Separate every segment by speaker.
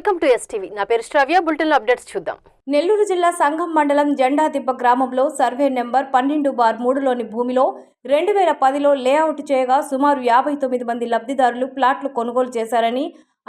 Speaker 1: Welcome to STV. నా పేరు శ్రావ్య. Bulletin updates చూద్దాం.
Speaker 2: నెల్లూరు జిల్లా సంఘం మండలం జెండాదిబ్బ గ్రామంలో సర్వే నెంబర్ 12/3లోని భూమిలో 2010లో లేఅవుట్ చేయగా సుమారు 59 మంది లబ్ధిదారులు ప్లాట్లు కొనుగోలు చేశారని,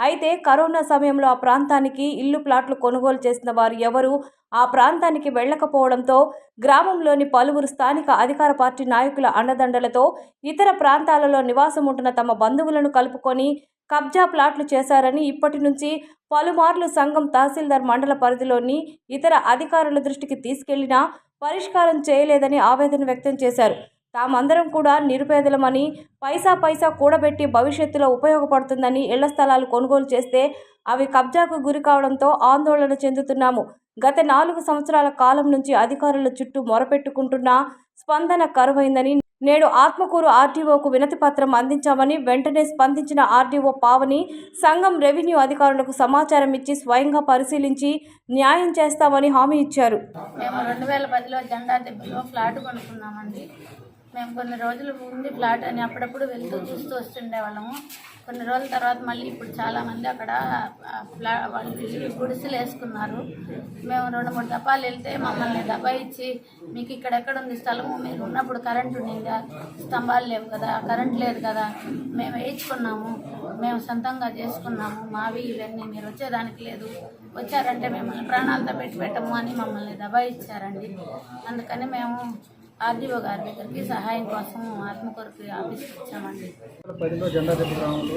Speaker 2: అయితే కరోనా సమయంలో ఆ ప్రాంతానికి ఇల్లు ప్లాట్లు కొనుగోలు చేసిన వారు ఎవరూ ఆ ప్రాంతానికి వెళ్లకపోవడంతో గ్రామంలోని పలువురు స్థానిక అధికార పార్టీ నాయకుల అండదండలతో ఇతర ప్రాంతాలలో నివాసం ఉంటున్న తమ బంధువులను కలుపుకొని కబ్జా ప్లాట్లు చేశారని, ఇప్పటి నుంచి పలుమార్లు సంఘం తహసీల్దార్ మండల పరిధిలోని ఇతర అధికారుల దృష్టికి తీసుకెళ్లినా పరిష్కారం చేయలేదని ఆవేదన వ్యక్తం చేశారు. తామందరం కూడా నిరుపేదలమని, పైసా కూడబెట్టి భవిష్యత్తులో ఉపయోగపడుతుందని ఇళ్ల స్థలాలు కొనుగోలు చేస్తే అవి కబ్జాకు గురి కావడంతో ఆందోళన చెందుతున్నాము. గత 4 సంవత్సరాల కాలం నుంచి అధికారుల చుట్టూ మొరపెట్టుకుంటున్నా స్పందన కరువైందని, నేడు ఆత్మకూరు ఆర్డీఓకు వినతి పత్రం అందించామని, వెంటనే స్పందించిన ఆర్డీఓ పావని సంఘం రెవెన్యూ అధికారులకు సమాచారం ఇచ్చి స్వయంగా పరిశీలించి న్యాయం చేస్తామని హామీ ఇచ్చారు.
Speaker 3: మేము 2010లో జెండాదిబ్బలో ఫ్లాట్ కొనుక్కున్నామండి. మేము కొన్ని రోజులు ఉంది ఫ్లాట్ అని అప్పుడప్పుడు వెళ్తూ చూస్తూ వస్తుండేవాళ్ళము. కొన్ని రోజుల తర్వాత మళ్ళీ ఇప్పుడు చాలామంది అక్కడ వాళ్ళు గుడిసెలు వేసుకున్నారు. మేము 2-3 దఫాలు వెళ్తే మమ్మల్ని దబాయించి, మీకు ఇక్కడెక్కడ ఉంది స్థలము, మీరు ఉన్నప్పుడు కరెంటు ఉండిందా, స్తంభాలు లేవు కదా, కరెంట్ లేదు కదా, మేము వేయించుకున్నాము, మేము సొంతంగా చేసుకున్నాము, మావి ఇవన్నీ మీరు వచ్చేదానికి లేదు, వచ్చారంటే మిమ్మల్ని ప్రాణాలతో పెట్టము అని మమ్మల్ని దబాయించారండి. అందుకని మేము ఆర్డీఓ గారి దగ్గరికి సహాయం కోసం ఆత్మకూరు ఆఫీస్కి వచ్చామండి.
Speaker 4: 2010లో జెండాదిబ్బ గ్రామంలో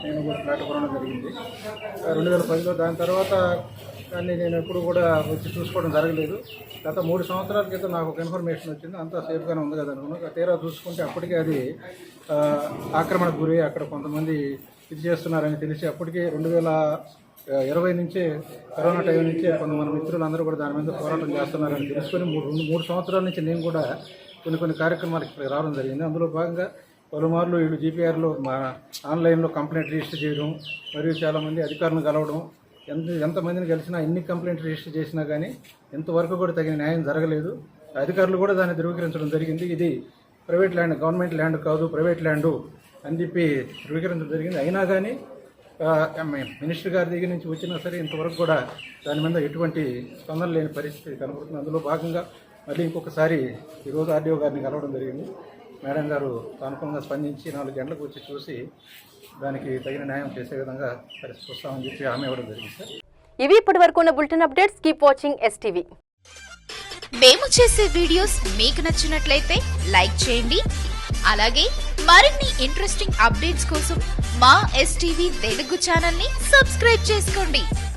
Speaker 4: నేను ఒక ఫ్లాట్ కొనడం జరిగింది. 2010లో దాని తర్వాత కానీ నేను ఎప్పుడు కూడా వచ్చి చూసుకోవడం జరగలేదు. గత 3 సంవత్సరాల క్రితం నాకు ఒక ఇన్ఫర్మేషన్ వచ్చింది, అంతా సేఫ్గానే ఉంది కదా అనుకున్నాను. తీరా చూసుకుంటే అప్పటికే అది ఆక్రమణకు గురి, అక్కడ కొంతమంది ఇది చేస్తున్నారని తెలిసి అప్పటికే 2020 నుంచే కరోనా టైం నుంచి కొంతమంది మిత్రులందరూ కూడా దాని మీద పోరాటం చేస్తున్నారని తెలుసుకొని 3 సంవత్సరాల నుంచి నేను కూడా కొన్ని కార్యక్రమాలకు ఇక్కడ రావడం జరిగింది. అందులో భాగంగా పలుమార్లు వీళ్ళు జీపీఆర్లో మా ఆన్లైన్లో కంప్లైంట్ రిజిస్టర్ చేయడం, మరియు చాలామంది అధికారులను కలవడం, ఎంతమందిని కలిసినా ఎన్ని కంప్లైంట్ రిజిస్టర్ చేసినా కానీ ఇంతవరకు కూడా తగిన న్యాయం జరగలేదు. అధికారులు కూడా దాన్ని ధృవీకరించడం జరిగింది. ఇది ప్రైవేట్ ల్యాండ్, గవర్నమెంట్ ల్యాండ్ కాదు, ప్రైవేట్ ల్యాండు అని చెప్పి ధృవీకరించడం జరిగింది. అయినా కానీ మినిస్టర్ గారి దగ్గర నుంచి వచ్చినా సరే ఇంతవరకు కూడా దాని మీద ఎటువంటి స్పందన లేని పరిస్థితి కనబడుతుంది. అందులో భాగంగా మళ్ళీ ఇంకొకసారి ఈరోజు ఆర్డీఓ గారిని కలవడం జరిగింది. మేడం గారు సానుకూలంగా స్పందించి 4 గంటలకు వచ్చి చూసి దానికి తగిన న్యాయం చేసే విధంగా చూస్తామని చెప్పి హామీ ఇవ్వడం జరిగింది. సార్,
Speaker 1: ఇవి ఇప్పటి వరకు ఉన్న bulletin updates. Keep watching STV.
Speaker 5: మేము చేసే వీడియోస్ మీకు నచ్చినట్లయితే లైక్ చేయండి. అలాగే మరిన్ని ఇంట్రెస్టింగ్ అప్డేట్స్ కోసం మా ఎస్టీవీ తెలుగు ఛానల్ ని సబ్స్క్రైబ్ చేసుకోండి.